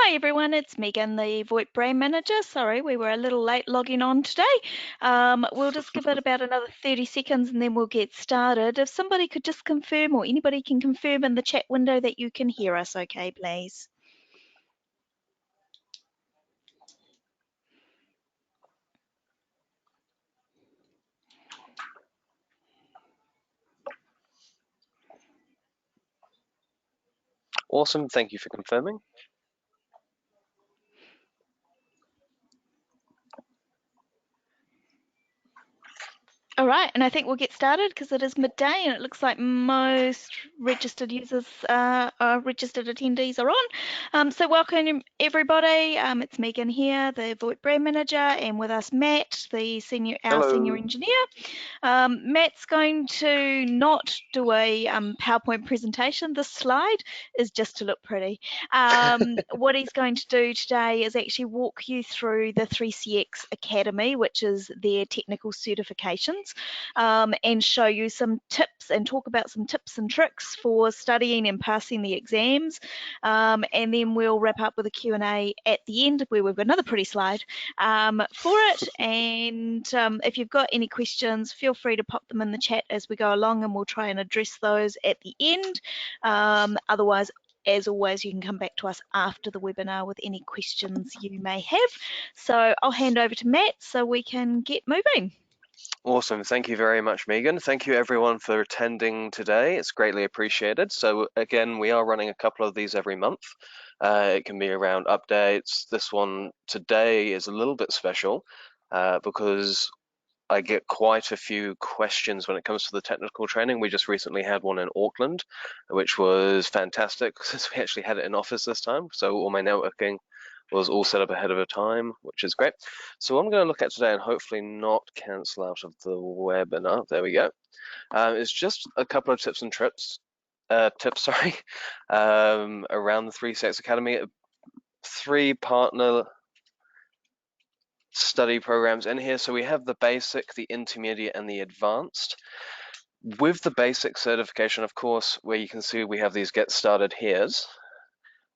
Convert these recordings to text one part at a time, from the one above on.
Hi everyone, it's Megan, the VoIP Brand Manager. Sorry, we were a little late logging on today. We'll just give it about another 30 seconds and then we'll get started. If somebody could just confirm, or anybody can confirm in the chat window that you can hear us okay, please. Awesome, thank you for confirming. All right, and I think we'll get started because it is midday and it looks like most registered users, registered attendees are on. So welcome everybody. It's Megan here, the VoIP Brand Manager, and with us Matt, our senior engineer. Matt's going to not do a PowerPoint presentation. This slide is just to look pretty. What he's going to do today is actually walk you through the 3CX Academy, which is their technical certifications, and show you some tips and talk about some tips and tricks for studying and passing the exams. And then we'll wrap up with a Q&A at the end where we've got another pretty slide for it. And if you've got any questions, feel free to pop them in the chat as we go along and we'll try and address those at the end. Otherwise, as always, you can come back to us after the webinar with any questions you may have. So I'll hand over to Matt so we can get moving. Awesome, thank you very much, Megan. Thank you everyone for attending today. It's greatly appreciated. So again, we are running a couple of these every month. It can be around updates. This one today is a little bit special because I get quite a few questions when it comes to the technical training. We just recently had one in Auckland, which was fantastic since we actually had it in office this time. So all my networking was all set up ahead of a time, which is great. So what I'm going to look at today and hopefully not cancel out of the webinar, there we go, is just a couple of tips and tricks, around the 3CX Academy. 3 partner study programs in here. So we have the basic, the intermediate, and the advanced. With the basic certification, of course, where you can see we have these get started here's,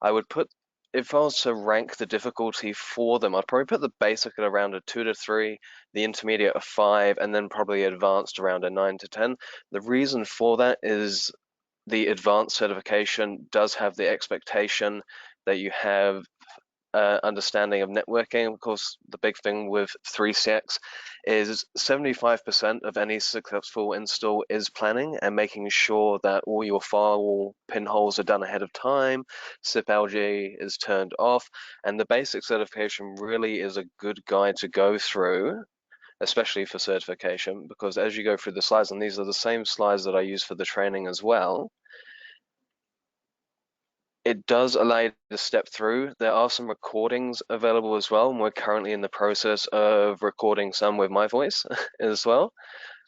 I would put, if I was to rank the difficulty for them, I'd probably put the basic at around a 2 to 3, the intermediate a 5, and then probably advanced around a 9 to 10. The reason for that is the advanced certification does have the expectation that you have understanding of networking. Of course, the big thing with 3CX is 75% of any successful install is planning and making sure that all your firewall pinholes are done ahead of time, SIP-LG is turned off, and the basic certification really is a good guide to go through, especially for certification, because as you go through the slides, and these are the same slides that I use for the training as well, it does allow you to step through. There are some recordings available as well, and we're currently in the process of recording some with my voice as well.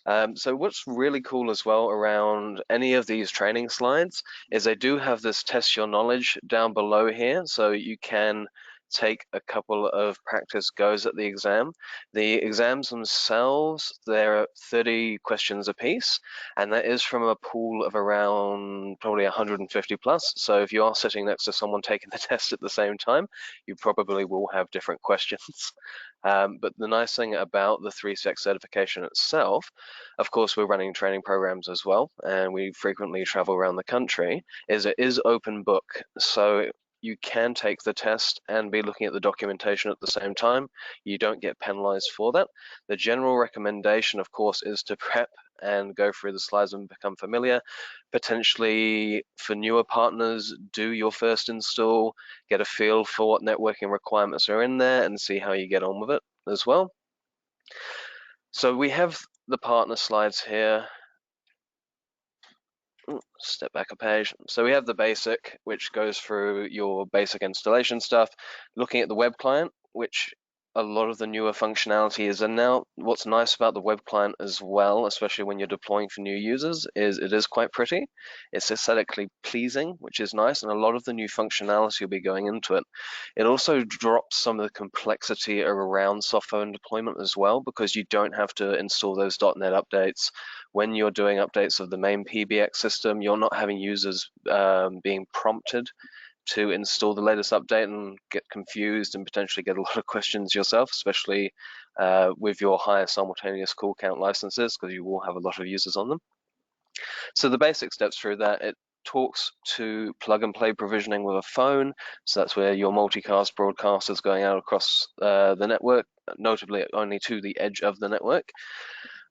So what's really cool as well around any of these training slides is they do have this test your knowledge down below here, so you can take a couple of practice goes at the exam. The exams themselves, they're 30 questions a piece, and that is from a pool of around probably 150 plus. So if you are sitting next to someone taking the test at the same time, you probably will have different questions. But the nice thing about the 3CX certification itself, of course, we're running training programs as well, and we frequently travel around the country, is it is open book. So you can take the test and be looking at the documentation at the same time. You don't get penalized for that. The general recommendation, of course, is to prep and go through the slides and become familiar. Potentially for newer partners, do your first install, get a feel for what networking requirements are in there and see how you get on with it as well. So we have the partner slides here. Step back a page. So we have the basic, which goes through your basic installation stuff, looking at the web client, which a lot of the newer functionality is in now. What's nice about the web client as well, especially when you're deploying for new users, is it is quite pretty. It's aesthetically pleasing, which is nice, and a lot of the new functionality will be going into it. It also drops some of the complexity around software and deployment as well, because you don't have to install those .NET updates. When you're doing updates of the main PBX system, you're not having users being prompted to install the latest update and get confused and potentially get a lot of questions yourself, especially with your higher simultaneous call count licenses, because you will have a lot of users on them. So the basic steps through that, it talks to plug and play provisioning with a phone. So that's where your multicast broadcast is going out across the network, notably only to the edge of the network.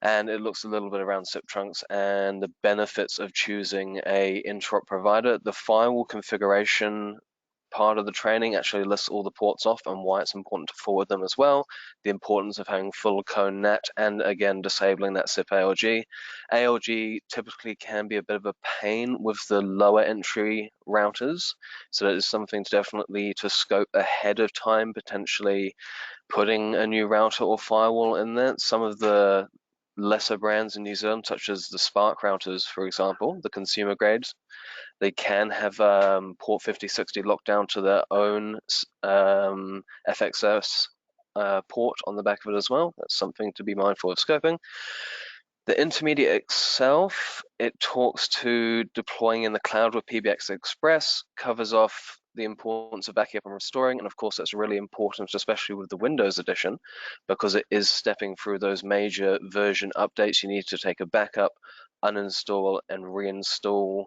And it looks a little bit around SIP trunks and the benefits of choosing a interop provider. The firewall configuration part of the training actually lists all the ports off and why it's important to forward them as well, the importance of having full cone NAT, and again disabling that SIP ALG. ALG typically can be a bit of a pain with the lower entry routers, so it is something to definitely to scope ahead of time, potentially putting a new router or firewall in there. Some of the lesser brands in New Zealand, such as the Spark routers, for example, the consumer grades, they can have port 5060 locked down to their own FXS port on the back of it as well. That's something to be mindful of scoping. The intermediate itself, it talks to deploying in the cloud with PBX Express, covers off the importance of backing up and restoring, and of course that's really important, especially with the Windows edition, because it is stepping through those major version updates. You need to take a backup, uninstall, and reinstall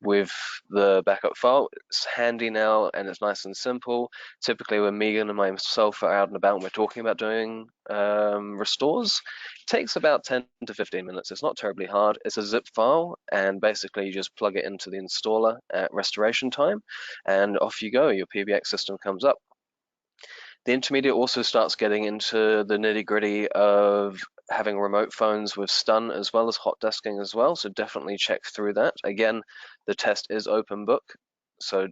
with the backup file. It's handy now and it's nice and simple. Typically when Megan and myself are out and about and we're talking about doing restores, it takes about 10 to 15 minutes. It's not terribly hard. It's a zip file and basically you just plug it into the installer at restoration time and off you go. Your PBX system comes up. The intermediate also starts getting into the nitty-gritty of having remote phones with stun as well as hot desking as well, so definitely check through that. Again, the test is open book, so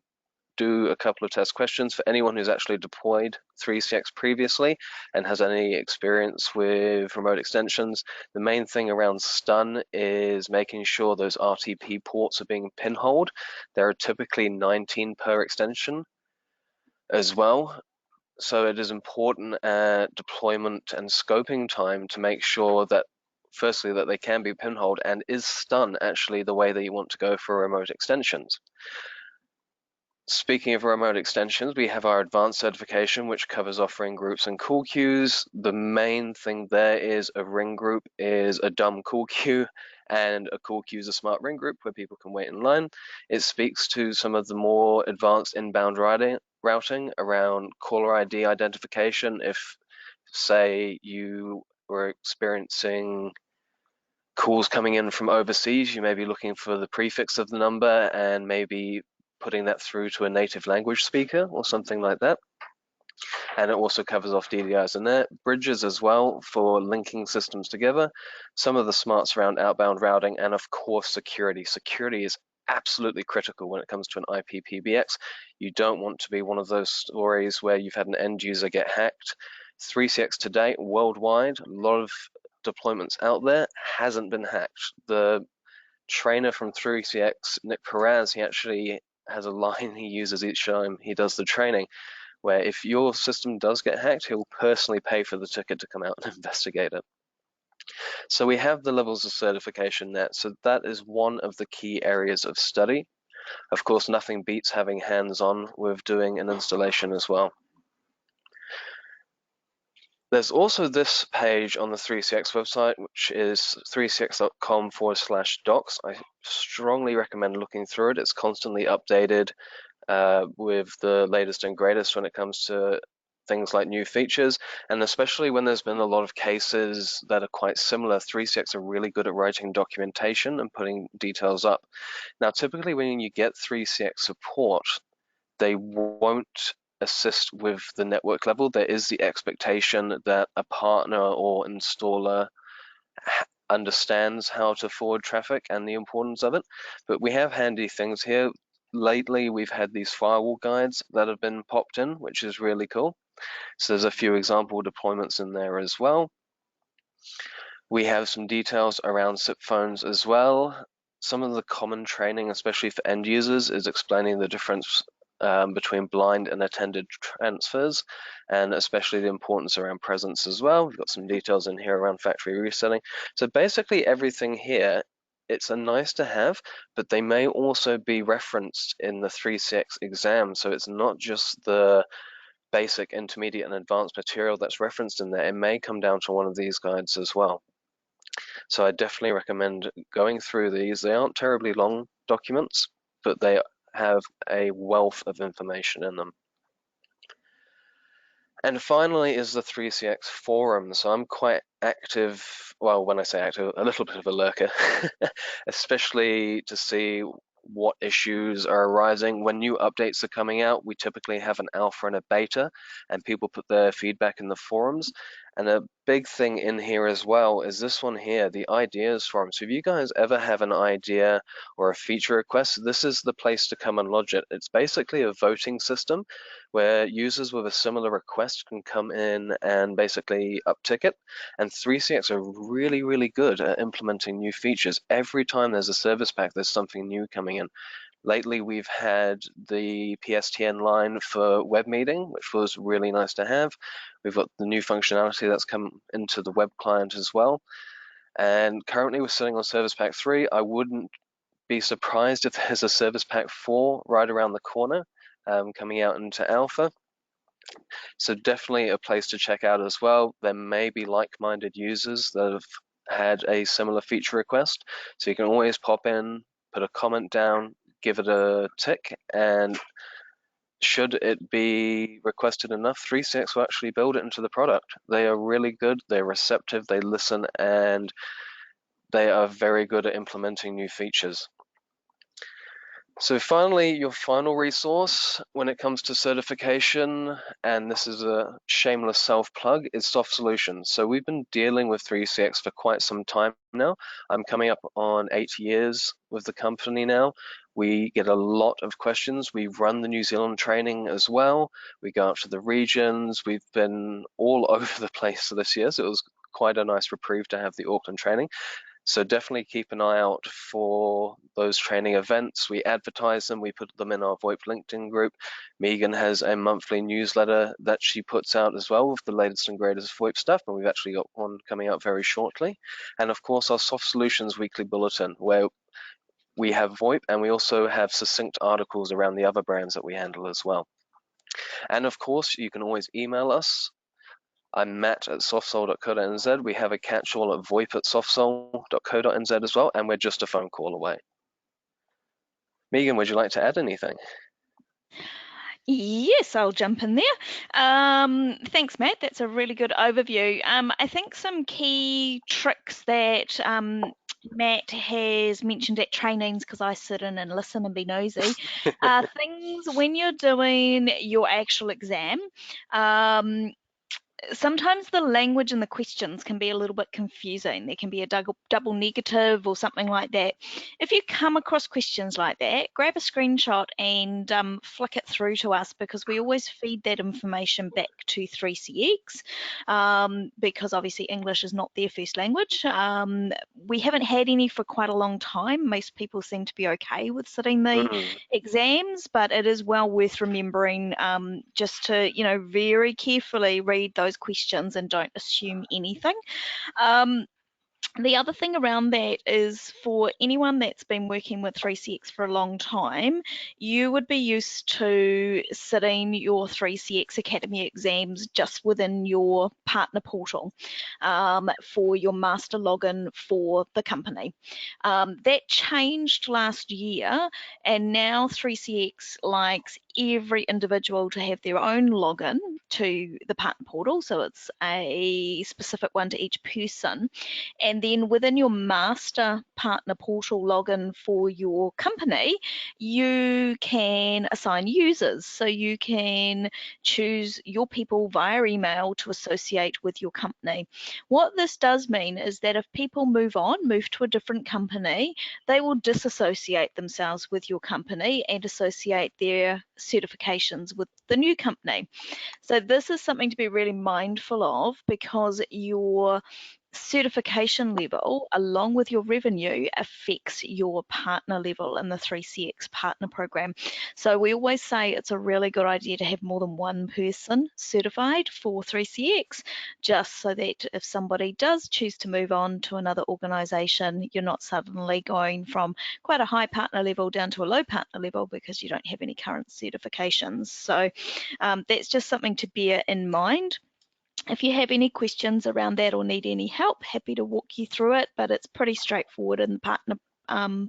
do a couple of test questions for anyone who's actually deployed 3CX previously and has any experience with remote extensions. The main thing around stun is making sure those RTP ports are being pinholed. There are typically 19 per extension as well. So it is important at deployment and scoping time to make sure that, firstly, that they can be pinholed, and is stun actually the way that you want to go for remote extensions. Speaking of remote extensions, we have our advanced certification, which covers off ring groups and call queues. The main thing there is a ring group is a dumb call queue, and a call queue is a smart ring group where people can wait in line. It speaks to some of the more advanced inbound routing around caller ID identification. If, say, you were experiencing calls coming in from overseas, you may be looking for the prefix of the number and maybe putting that through to a native language speaker or something like that. And it also covers off DDIs in there. Bridges as well for linking systems together. Some of the smarts around outbound routing, and of course security. Security is absolutely critical when it comes to an IP PBX. You don't want to be one of those stories where you've had an end user get hacked. 3CX to date, worldwide, a lot of deployments out there, hasn't been hacked. The trainer from 3CX, Nick Perez, he actually has a line he uses each time he does the training, where if your system does get hacked, he'll personally pay for the ticket to come out and investigate it. So we have the levels of certification there. So that is one of the key areas of study. Of course, nothing beats having hands-on with doing an installation as well. There's also this page on the 3CX website, which is 3cx.com/docs. I strongly recommend looking through it. It's constantly updated with the latest and greatest when it comes to things like new features, and especially when there's been a lot of cases that are quite similar. 3CX are really good at writing documentation and putting details up. Now, typically when you get 3CX support, they won't assist with the network level. There is the expectation that a partner or installer understands how to forward traffic and the importance of it, but we have handy things here. Lately, we've had these firewall guides that have been popped in, which is really cool. So there's a few example deployments in there as well. We have some details around SIP phones as well. Some of the common training, especially for end users, is explaining the difference between blind and attended transfers, and especially the importance around presence as well. We've got some details in here around factory resetting. So basically everything here it's a nice to have, but they may also be referenced in the 3CX exam. So it's not just the basic, intermediate, and advanced material that's referenced in there. It may come down to one of these guides as well. So I definitely recommend going through these. They aren't terribly long documents, but they have a wealth of information in them. And finally is the 3CX forum. So I'm quite active, well, when I say active, a little bit of a lurker, especially to see what issues are arising. When new updates are coming out, we typically have an alpha and a beta, and people put their feedback in the forums. And a big thing in here as well is this one here, the ideas forum. So if you guys ever have an idea or a feature request, this is the place to come and lodge it. It's basically a voting system where users with a similar request can come in and basically uptick it. And 3CX are really, really good at implementing new features. Every time there's a service pack, there's something new coming in. Lately, we've had the PSTN line for web meeting, which was really nice to have. We've got the new functionality that's come into the web client as well. And currently, we're sitting on Service Pack 3. I wouldn't be surprised if there's a Service Pack 4 right around the corner coming out into alpha. So definitely a place to check out as well. There may be like-minded users that have had a similar feature request. So you can always pop in, put a comment down, give it a tick, and should it be requested enough, 3CX will actually build it into the product. They are really good, they're receptive, they listen, and they are very good at implementing new features. So finally, your final resource when it comes to certification, and this is a shameless self-plug, is Soft Solutions. So we've been dealing with 3CX for quite some time now. I'm coming up on 8 years with the company now. We get a lot of questions. We run the New Zealand training as well. We go out to the regions. We've been all over the place this year, so it was quite a nice reprieve to have the Auckland training. So definitely keep an eye out for those training events. We advertise them, we put them in our VoIP LinkedIn group. Megan has a monthly newsletter that she puts out as well with the latest and greatest VoIP stuff, and we've actually got one coming out very shortly. And of course, our Soft Solutions weekly bulletin, where we have VoIP and we also have succinct articles around the other brands that we handle as well. And of course, you can always email us. I'm matt@softsol.co.nz. We have a catch-all at voip@softsol.co.nz as well, and we're just a phone call away. Megan, would you like to add anything? Yes, I'll jump in there. Thanks, Matt. That's a really good overview. I think some key tricks that Matt has mentioned at trainings, because I sit in and listen and be nosy, are things when you're doing your actual exam. Sometimes the language in the questions can be a little bit confusing. There can be a double negative or something like that. If you come across questions like that, grab a screenshot and flick it through to us, because we always feed that information back to 3CX, because obviously English is not their first language. We haven't had any for quite a long time. Most people seem to be okay with sitting the exams, but it is well worth remembering just to, very carefully read those questions and don't assume anything. The other thing around that is, for anyone that's been working with 3CX for a long time, you would be used to sitting your 3CX Academy exams just within your partner portal for your master login for the company. That changed last year, and now 3CX likes every individual to have their own login to the partner portal, so it's a specific one to each person. And then within your master partner portal login for your company, you can assign users. So you can choose your people via email to associate with your company. What this does mean is that if people move to a different company, they will disassociate themselves with your company and associate their certifications with the new company. So this is something to be really mindful of, because your certification level, along with your revenue, affects your partner level in the 3CX partner program. So we always say it's a really good idea to have more than one person certified for 3CX, just so that if somebody does choose to move on to another organisation, you're not suddenly going from quite a high partner level down to a low partner level because you don't have any current certifications. So that's just something to bear in mind. If you have any questions around that or need any help, happy to walk you through it, but it's pretty straightforward in the partner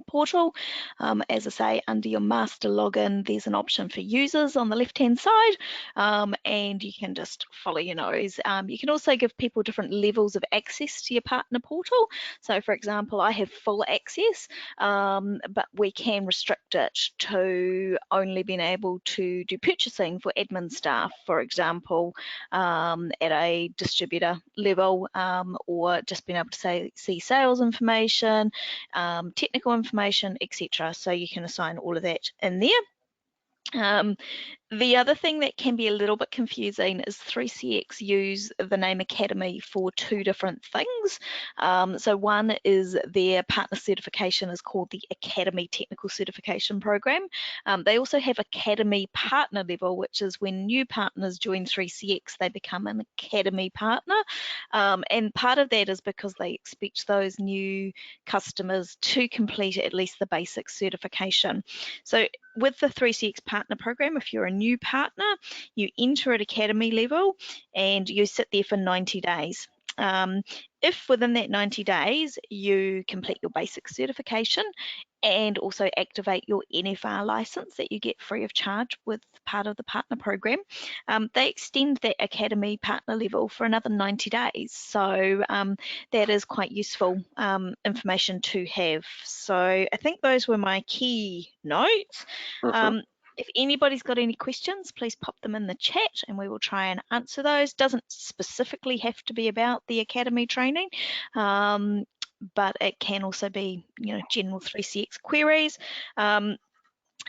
portal. As I say, under your master login, there's an option for users on the left-hand side, and you can just follow your nose. You can also give people different levels of access to your partner portal. So for example, I have full access, but we can restrict it to only being able to do purchasing for admin staff, for example, at a distributor level, or just being able to see sales information, technical information, etc. So you can assign all of that in there. The other thing that can be a little bit confusing is 3CX use the name Academy for two different things. So one is their partner certification is called the Academy Technical Certification Program. They also have Academy Partner Level, which is when new partners join 3CX, they become an Academy partner. And part of that is because they expect those new customers to complete at least the basic certification. So with the 3CX partner program, if you're a new partner, you enter at academy level and you sit there for 90 days. If within that 90 days you complete your basic certification and also activate your NFR license that you get free of charge with part of the partner program, they extend that academy partner level for another 90 days. So that is quite useful information to have. So I think those were my key notes. Hmm. If anybody's got any questions, please pop them in the chat and we will try and answer those. Doesn't specifically have to be about the academy training, but it can also be, general 3CX queries.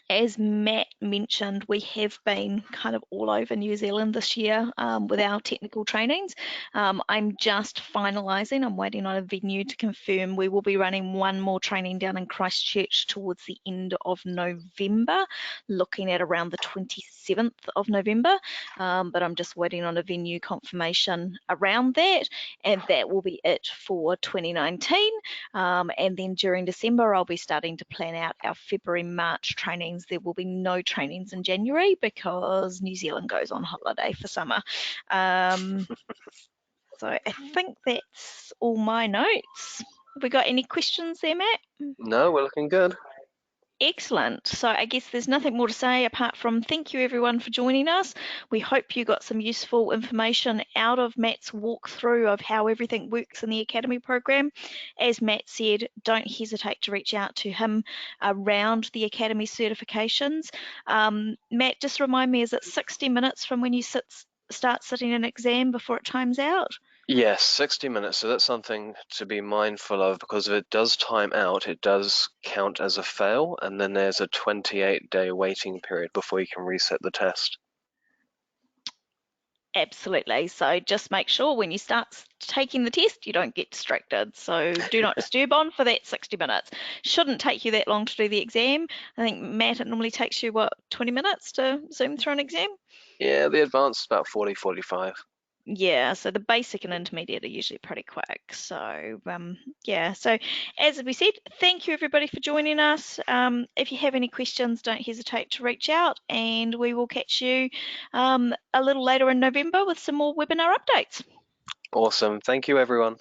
As Matt mentioned, we have been kind of all over New Zealand this year with our technical trainings. I'm just finalising, I'm waiting on a venue to confirm. We will be running one more training down in Christchurch towards the end of November, looking at around the 27th of November, but I'm just waiting on a venue confirmation around that, and that will be it for 2019. And then during December, I'll be starting to plan out our February-March trainings. There will be no trainings in January because New Zealand goes on holiday for summer. So I think that's all my notes. Have we got any questions there, Matt? No, we're looking good. Excellent. So I guess there's nothing more to say apart from thank you everyone for joining us. We hope you got some useful information out of Matt's walkthrough of how everything works in the Academy program. As Matt said, don't hesitate to reach out to him around the Academy certifications. Matt, just remind me, is it 60 minutes from when you start sitting an exam before it times out? Yes, 60 minutes. So that's something to be mindful of, because if it does time out, it does count as a fail, and then there's a 28-day waiting period before you can reset the test. Absolutely. So just make sure when you start taking the test, you don't get distracted. So do not disturb on for that 60 minutes. Shouldn't take you that long to do the exam. I think, Matt, it normally takes you, 20 minutes to zoom through an exam? Yeah, the advanced is about 40, 45. Yeah, so the basic and intermediate are usually pretty quick. So yeah, so as we said, thank you everybody for joining us. If you have any questions, don't hesitate to reach out, and we will catch you a little later in November with some more webinar updates. Awesome. Thank you, everyone.